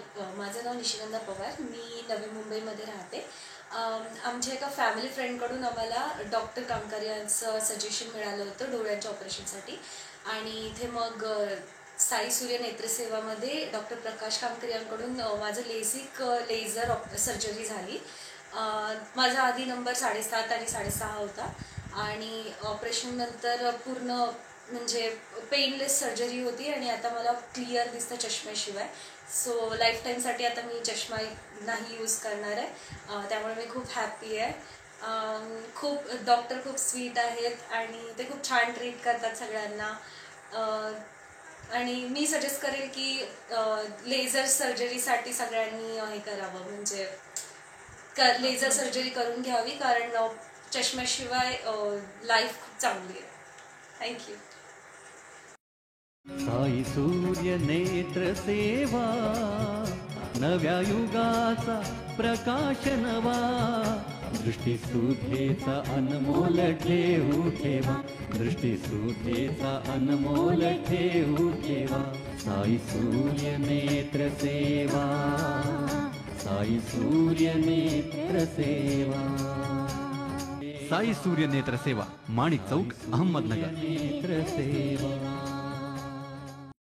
माझं नाव निशिगंधा पवार. मी नवी मुंबईमध्ये राहते. आमच्या एका फॅमिली फ्रेंडकडून आम्हाला डॉक्टर कामकर यांचं सजेशन मिळालं होतं डोळ्यांच्या ऑपरेशनसाठी. आणि इथे मग साई सूर्य नेत्रसेवामध्ये डॉक्टर प्रकाश कामकर यांकडून माझं लेझिक लेझर सर्जरी झाली. माझा आधी नंबर 7.5 आणि 6.5 होता आणि ऑपरेशननंतर पूर्ण म्हणजे पेनलेस सर्जरी होती आणि आता मला क्लिअर दिसतं चष्म्याशिवाय. सो लाईफ टाईमसाठी आता मी चष्मा नाही यूज करणार आहे. त्यामुळे मी खूप हॅप्पी आहे. खूप डॉक्टर खूप स्वीट आहेत आणि ते खूप छान ट्रीट करतात सगळ्यांना. आणि मी सजेस्ट करेल की लेझर सर्जरीसाठी सगळ्यांनी हे करावं, म्हणजे लेझर सर्जरी करून घ्यावी, कारण चष्म्याशिवाय लाईफ खूप चांगली आहे. थँक्यू. साई सूर्य नेत्र सेवा, नव्या युगाचा प्रकाश नवा, दृष्टिसुद्धेचा अनमोल ठेवू ठेवा, दृष्टिसुद्धेचा अनमोल ठेवू ठेवा. साई सूर्य नेत्र सेवा, साई सूर्य नेत्र सेवा. साई सूर्य नेत्र सेवा, माणिक चौक, अहमदनगर. नेत्र सेवा.